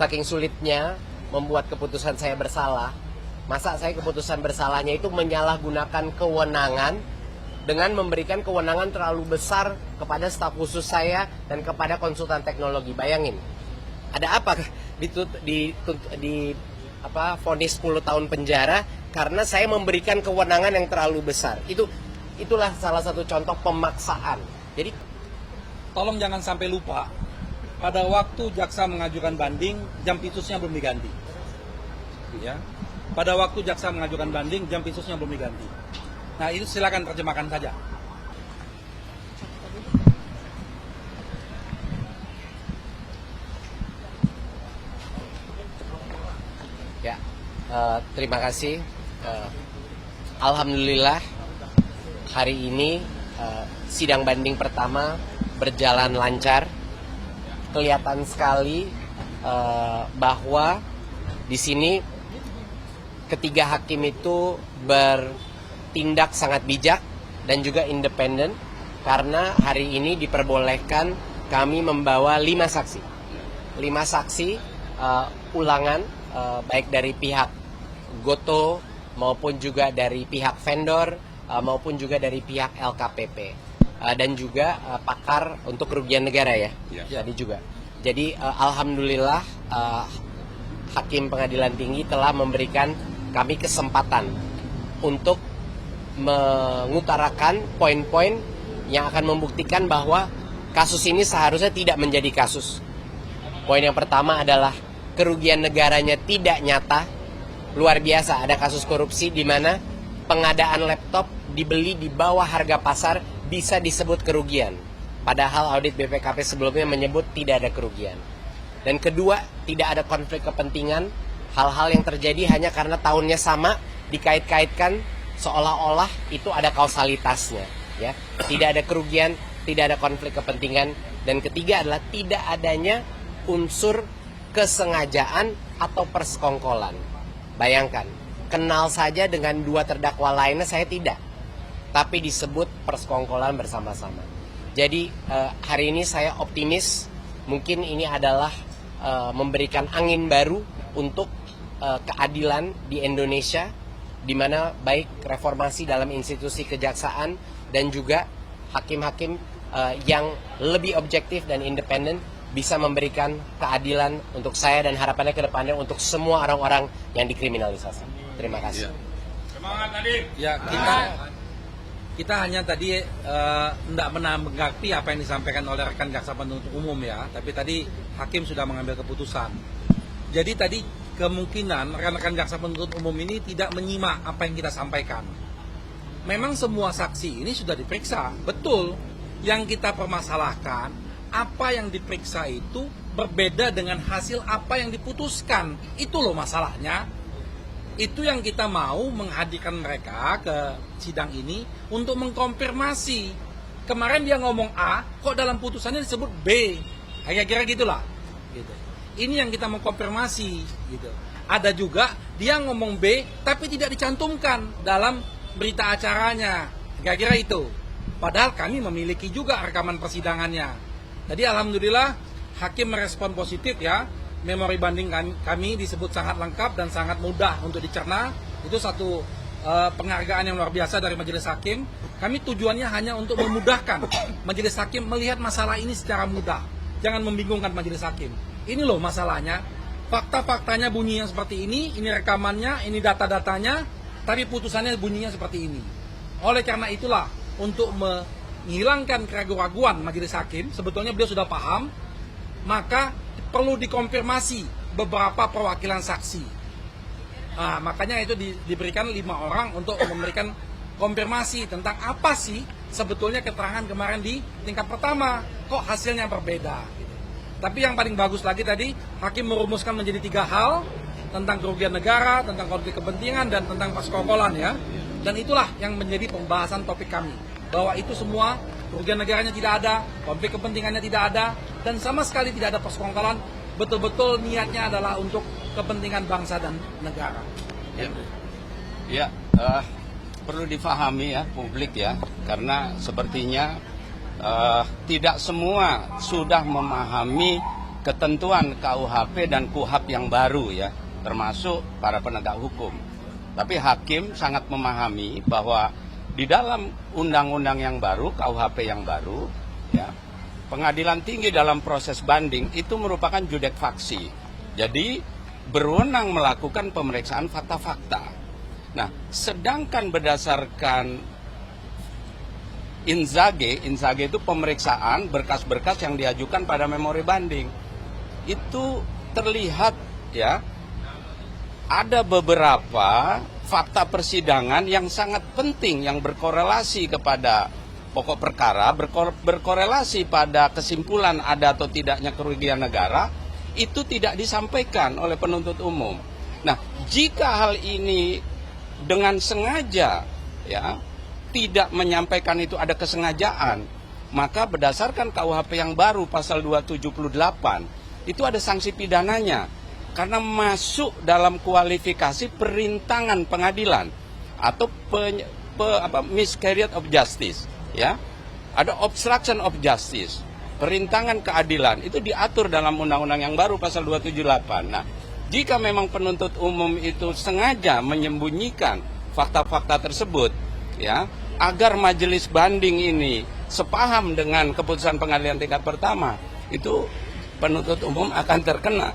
saking sulitnya membuat keputusan saya bersalah, masa saya keputusan bersalahnya itu menyalahgunakan kewenangan dengan memberikan kewenangan terlalu besar kepada staf khusus saya dan kepada konsultan teknologi. Bayangin, ada apa vonis 10 tahun penjara karena saya memberikan kewenangan yang terlalu besar. Itulah salah satu contoh pemaksaan. Jadi tolong jangan sampai lupa, pada waktu jaksa mengajukan banding, jam pitusnya belum diganti. Ya. Pada waktu jaksa mengajukan banding, jam pitusnya belum diganti. Nah, itu silakan terjemahkan saja. Ya, terima kasih. Alhamdulillah hari ini sidang banding pertama berjalan lancar. Kelihatan sekali bahwa di sini ketiga hakim itu bertindak sangat bijak dan juga independen, karena hari ini diperbolehkan kami membawa 5 saksi. 5 saksi ulangan, baik dari pihak Gotoh maupun juga dari pihak vendor maupun juga dari pihak LKPP dan juga pakar untuk kerugian negara ya. Tadi juga. Jadi alhamdulillah Hakim Pengadilan Tinggi telah memberikan kami kesempatan untuk mengutarakan poin-poin yang akan membuktikan bahwa kasus ini seharusnya tidak menjadi kasus. Poin yang pertama adalah kerugian negaranya tidak nyata. Luar biasa, ada kasus korupsi di mana pengadaan laptop dibeli di bawah harga pasar bisa disebut kerugian. Padahal audit BPKP sebelumnya menyebut tidak ada kerugian. Dan kedua, tidak ada konflik kepentingan. Hal-hal yang terjadi hanya karena tahunnya sama, dikait-kaitkan seolah-olah itu ada kausalitasnya. Ya. Tidak ada kerugian, tidak ada konflik kepentingan. Dan ketiga adalah tidak adanya unsur kesengajaan atau persekongkolan. Bayangkan, kenal saja dengan 2 terdakwa lainnya saya tidak. Tapi disebut persekongkolan bersama-sama. Jadi hari ini saya optimis, mungkin ini adalah memberikan angin baru untuk keadilan di Indonesia, di mana baik reformasi dalam institusi kejaksaan dan juga hakim-hakim yang lebih objektif dan independen bisa memberikan keadilan untuk saya dan harapannya ke depannya untuk semua orang-orang yang dikriminalisasi. Terima kasih. Semangat Nadiem. Ya, kita hanya tadi tidak menanggapi apa yang disampaikan oleh rekan jaksa penuntut umum ya, tapi tadi hakim sudah mengambil keputusan. Jadi tadi kemungkinan rekan-rekan jaksa penuntut umum ini tidak menyimak apa yang kita sampaikan. Memang semua saksi ini sudah diperiksa, betul. Yang kita permasalahkan, apa yang diperiksa itu berbeda dengan hasil apa yang diputuskan. Itu loh masalahnya. Itu yang kita mau menghadirkan mereka ke sidang ini untuk mengkonfirmasi. Kemarin dia ngomong A, kok dalam putusannya disebut B. Kira-kira gitulah. Gitu. Ini yang kita mengkonfirmasi. Gitu. Ada juga dia ngomong B, tapi tidak dicantumkan dalam berita acaranya. Kira-kira itu. Padahal kami memiliki juga rekaman persidangannya. Jadi alhamdulillah hakim merespon positif ya. Memori banding kami disebut sangat lengkap dan sangat mudah untuk dicerna. Itu satu penghargaan yang luar biasa dari majelis hakim. Kami tujuannya hanya untuk memudahkan majelis hakim melihat masalah ini secara mudah. Jangan membingungkan majelis hakim. Ini loh masalahnya. Fakta-faktanya bunyinya seperti ini rekamannya, ini data-datanya, tapi putusannya bunyinya seperti ini. Oleh karena itulah, untuk menghilangkan keraguan-keraguan majelis hakim, sebetulnya beliau sudah paham, maka perlu dikonfirmasi beberapa perwakilan saksi. Nah, makanya itu diberikan 5 orang untuk memberikan konfirmasi tentang apa sih sebetulnya keterangan kemarin di tingkat pertama, kok hasilnya berbeda. Tapi yang paling bagus lagi tadi, hakim merumuskan menjadi 3 hal, tentang kerugian negara, tentang konflik kepentingan, dan tentang persekongkolan ya. Dan itulah yang menjadi pembahasan topik kami, bahwa itu semua kerugian negaranya tidak ada, konflik kepentingannya tidak ada, dan sama sekali tidak ada persekongkolan. Betul-betul niatnya adalah untuk kepentingan bangsa dan negara. Ya, perlu difahami ya publik ya, karena sepertinya tidak semua sudah memahami ketentuan KUHP dan KUHAP yang baru ya, termasuk para penegak hukum. Tapi hakim sangat memahami bahwa di dalam undang-undang yang baru, KUHP yang baru, ya, pengadilan tinggi dalam proses banding itu merupakan judek faksi. Jadi berwenang melakukan pemeriksaan fakta-fakta. Nah, sedangkan berdasarkan Inzage itu pemeriksaan berkas-berkas yang diajukan pada memori banding. Itu terlihat ya, ada beberapa fakta persidangan yang sangat penting yang berkorelasi kepada pokok perkara, berkorelasi pada kesimpulan ada atau tidaknya kerugian negara, itu tidak disampaikan oleh penuntut umum. Nah, jika hal ini dengan sengaja ya tidak menyampaikan, itu ada kesengajaan, maka berdasarkan KUHP yang baru pasal 278 itu ada sanksi pidananya karena masuk dalam kualifikasi perintangan pengadilan atau miscarriage of justice ya. Ada obstruction of justice, perintangan keadilan, itu diatur dalam undang-undang yang baru pasal 278. Nah, jika memang penuntut umum itu sengaja menyembunyikan fakta-fakta tersebut ya, agar majelis banding ini sepaham dengan keputusan pengadilan tingkat pertama, itu penuntut umum akan terkena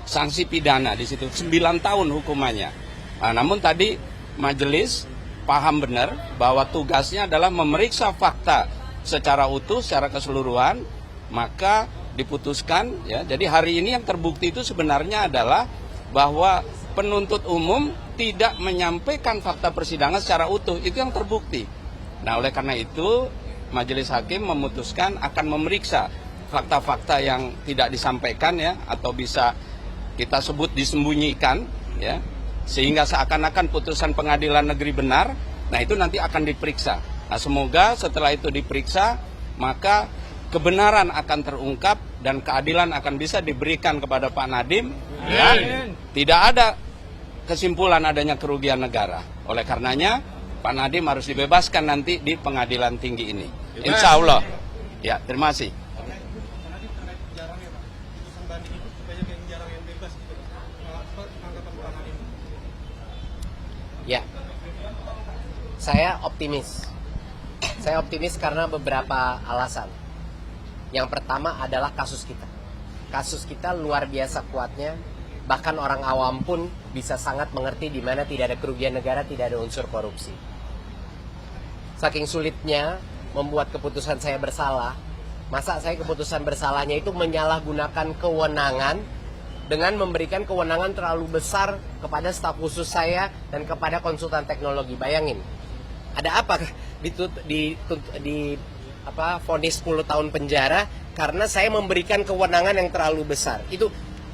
sanksi pidana di situ 9 tahun hukumannya. Nah, namun tadi majelis paham benar bahwa tugasnya adalah memeriksa fakta secara utuh, secara keseluruhan, maka diputuskan ya. Jadi hari ini yang terbukti itu sebenarnya adalah bahwa penuntut umum tidak menyampaikan fakta persidangan secara utuh, itu yang terbukti. Nah, oleh karena itu majelis hakim memutuskan akan memeriksa fakta-fakta yang tidak disampaikan ya, atau bisa kita sebut disembunyikan ya, sehingga seakan-akan putusan pengadilan negeri benar. Nah, itu nanti akan diperiksa. Nah, semoga setelah itu diperiksa, maka kebenaran akan terungkap dan keadilan akan bisa diberikan kepada Pak Nadiem ya. Tidak ada kesimpulan adanya kerugian negara. Oleh karenanya Pak Nadiem harus dibebaskan nanti di pengadilan tinggi ini, insya Allah ya. Terima kasih. Ya, saya optimis. Saya optimis karena beberapa alasan. Yang pertama adalah kasus kita. Kasus kita luar biasa kuatnya. Bahkan orang awam pun bisa sangat mengerti di mana tidak ada kerugian negara, tidak ada unsur korupsi. Saking sulitnya membuat keputusan saya bersalah, masa saya keputusan bersalahnya itu menyalahgunakan kewenangan dengan memberikan kewenangan terlalu besar kepada staf khusus saya dan kepada konsultan teknologi. Bayangin, ada apa vonis 10 tahun penjara karena saya memberikan kewenangan yang terlalu besar.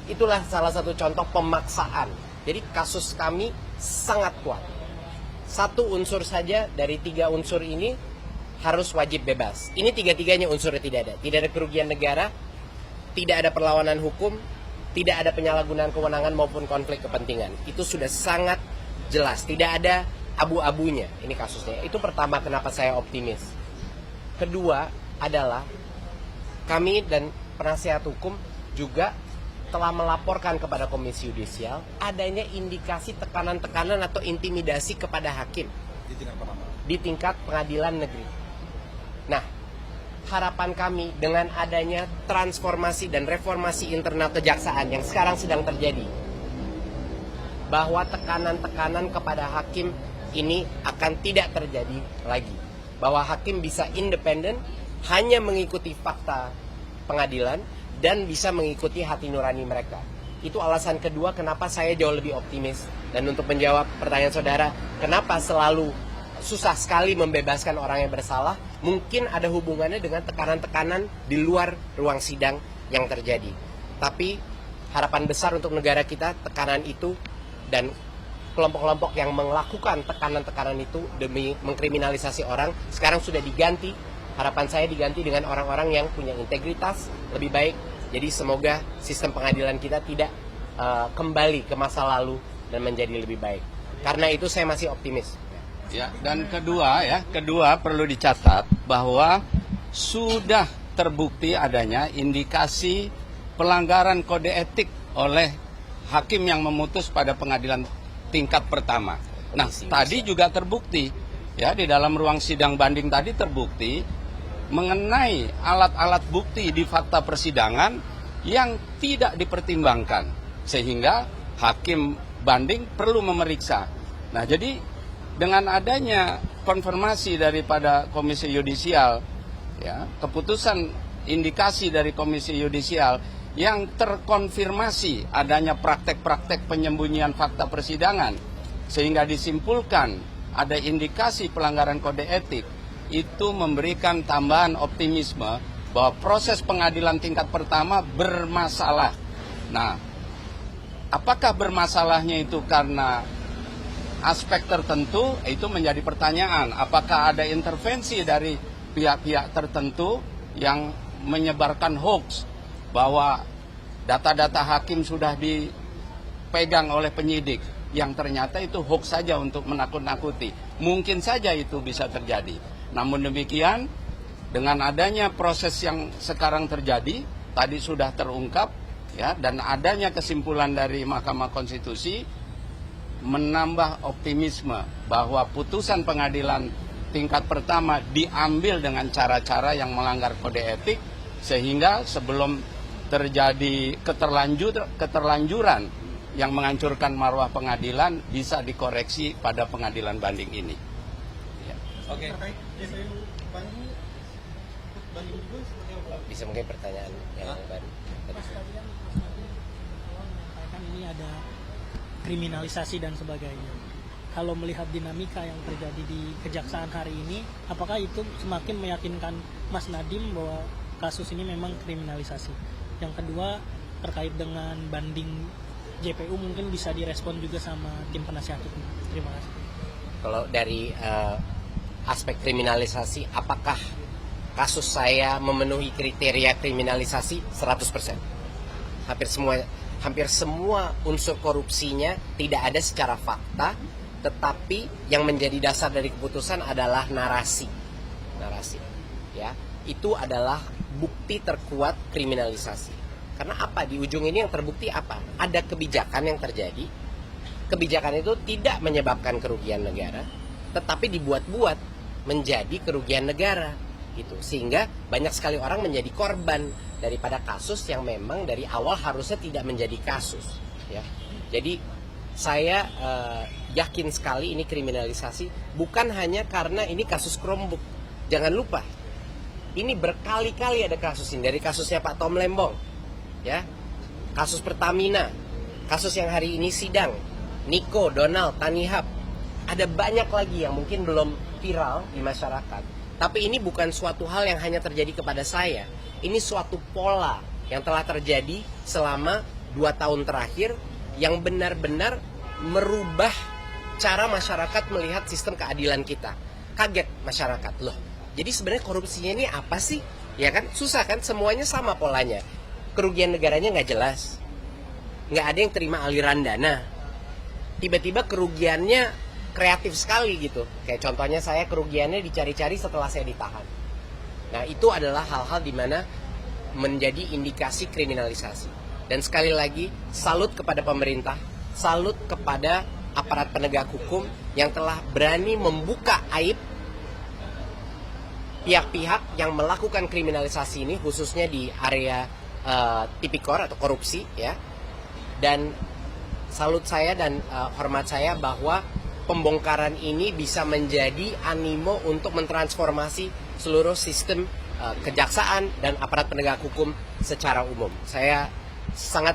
Itulah salah satu contoh pemaksaan. Jadi kasus kami sangat kuat. Satu unsur saja dari 3 unsur ini harus wajib bebas. Ini 3-tiganya unsurnya tidak ada. Tidak ada kerugian negara, tidak ada perlawanan hukum, tidak ada penyalahgunaan kewenangan maupun konflik kepentingan. Itu sudah sangat jelas. Tidak ada abu-abunya ini kasusnya. Itu pertama kenapa saya optimis. Kedua adalah kami dan penasihat hukum juga telah melaporkan kepada Komisi Yudisial adanya indikasi tekanan-tekanan atau intimidasi kepada hakim di tingkat pengadilan negeri. Nah, harapan kami dengan adanya transformasi dan reformasi internal kejaksaan yang sekarang sedang terjadi, bahwa tekanan-tekanan kepada hakim ini akan tidak terjadi lagi. Bahwa hakim bisa independen, hanya mengikuti fakta pengadilan dan bisa mengikuti hati nurani mereka. Itu alasan kedua kenapa saya jauh lebih optimis. Dan untuk menjawab pertanyaan saudara, kenapa selalu susah sekali membebaskan orang yang bersalah, mungkin ada hubungannya dengan tekanan-tekanan di luar ruang sidang yang terjadi. Tapi harapan besar untuk negara kita, tekanan itu dan kelompok-kelompok yang melakukan tekanan-tekanan itu demi mengkriminalisasi orang sekarang sudah diganti. Harapan saya diganti dengan orang-orang yang punya integritas lebih baik. Jadi semoga sistem pengadilan kita tidak kembali ke masa lalu dan menjadi lebih baik. Karena itu saya masih optimis. Ya, dan kedua perlu dicatat bahwa sudah terbukti adanya indikasi pelanggaran kode etik oleh hakim yang memutus pada pengadilan tingkat pertama. Nah, tadi juga terbukti ya, di dalam ruang sidang banding tadi terbukti mengenai alat-alat bukti di fakta persidangan yang tidak dipertimbangkan, sehingga hakim banding perlu memeriksa. Nah, jadi dengan adanya konfirmasi daripada Komisi Yudisial, ya, keputusan indikasi dari Komisi Yudisial yang terkonfirmasi adanya praktek-praktek penyembunyian fakta persidangan, sehingga disimpulkan ada indikasi pelanggaran kode etik, itu memberikan tambahan optimisme bahwa proses pengadilan tingkat pertama bermasalah. Nah, apakah bermasalahnya itu karena aspek tertentu? Itu menjadi pertanyaan. Apakah ada intervensi dari pihak-pihak tertentu yang menyebarkan hoax bahwa data-data hakim sudah dipegang oleh penyidik, yang ternyata itu hoax saja untuk menakut-nakuti? Mungkin saja itu bisa terjadi. Namun demikian, dengan adanya proses yang sekarang terjadi, tadi sudah terungkap, ya, dan adanya kesimpulan dari Mahkamah Konstitusi, menambah optimisme bahwa putusan pengadilan tingkat pertama diambil dengan cara-cara yang melanggar kode etik, sehingga sebelum terjadi keterlanjuran yang menghancurkan marwah pengadilan bisa dikoreksi pada pengadilan banding ini. Ya. Oke. Bisa mungkin pertanyaan yang baru. Ini ada kriminalisasi dan sebagainya. Kalau melihat dinamika yang terjadi di kejaksaan hari ini, apakah itu semakin meyakinkan Mas Nadiem bahwa kasus ini memang kriminalisasi? Yang kedua, terkait dengan banding JPU, mungkin bisa direspon juga sama tim penasihat hukum. Terima kasih. Kalau dari aspek kriminalisasi, apakah kasus saya memenuhi kriteria kriminalisasi? 100%. Hampir semua unsur korupsinya tidak ada secara fakta, tetapi yang menjadi dasar dari keputusan adalah narasi, ya, itu adalah bukti terkuat kriminalisasi. Karena apa? Di ujung ini yang terbukti apa? Ada kebijakan yang terjadi. Kebijakan itu tidak menyebabkan kerugian negara, tetapi dibuat-buat menjadi kerugian negara, gitu. Sehingga banyak sekali orang menjadi korban daripada kasus yang memang dari awal harusnya tidak menjadi kasus, ya. Jadi saya yakin sekali ini kriminalisasi, bukan hanya karena ini kasus Chromebook. Jangan lupa, ini berkali-kali ada kasus ini. Dari kasusnya Pak Tom Lembong, ya, kasus Pertamina, kasus yang hari ini sidang, Niko, Donald, Tanihub, ada banyak lagi yang mungkin belum viral di masyarakat. Tapi ini bukan suatu hal yang hanya terjadi kepada saya. Ini suatu pola yang telah terjadi selama 2 tahun terakhir, yang benar-benar merubah cara masyarakat melihat sistem keadilan kita. Kaget masyarakat, loh, jadi sebenarnya korupsinya ini apa sih? Ya kan, susah kan, semuanya sama polanya. Kerugian negaranya nggak jelas, nggak ada yang terima aliran dana. Tiba-tiba kerugiannya kreatif sekali gitu. Kayak contohnya saya kerugiannya dicari-cari setelah saya ditahan. Nah, itu adalah hal-hal di mana menjadi indikasi kriminalisasi. Dan sekali lagi, salut kepada pemerintah, salut kepada aparat penegak hukum yang telah berani membuka aib pihak-pihak yang melakukan kriminalisasi ini, khususnya di area tipikor atau korupsi, ya. Dan salut saya dan hormat saya bahwa pembongkaran ini bisa menjadi animo untuk mentransformasi seluruh sistem kejaksaan dan aparat penegak hukum secara umum. Saya sangat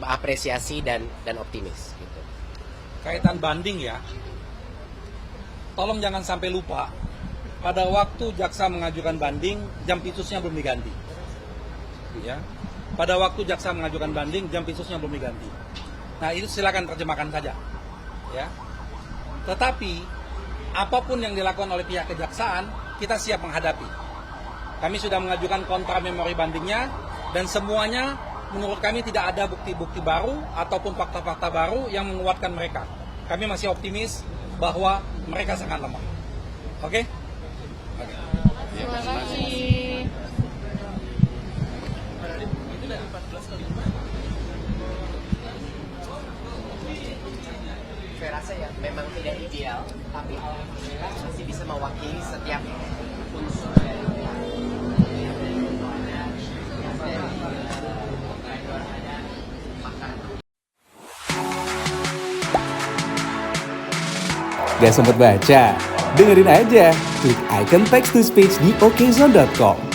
apresiasi dan optimis. Gitu. Kaitan banding ya, tolong jangan sampai lupa, pada waktu jaksa mengajukan banding, jam pitusnya belum diganti. Ya, pada waktu jaksa mengajukan banding, jam pitusnya belum diganti. Nah, itu silakan terjemahkan saja. Ya. Tetapi apapun yang dilakukan oleh pihak kejaksaan, kita siap menghadapi. Kami sudah mengajukan kontra memori bandingnya, dan semuanya menurut kami tidak ada bukti-bukti baru ataupun fakta-fakta baru yang menguatkan mereka. Kami masih optimis bahwa mereka sangat lemah. Oke? Terima kasih. Saya rasa ya memang tidak ideal, tapi alhamdulillah masih bisa mewakili setiap unsur dari Gak sempet baca? Dengerin aja, klik icon text to speech di okezone.com.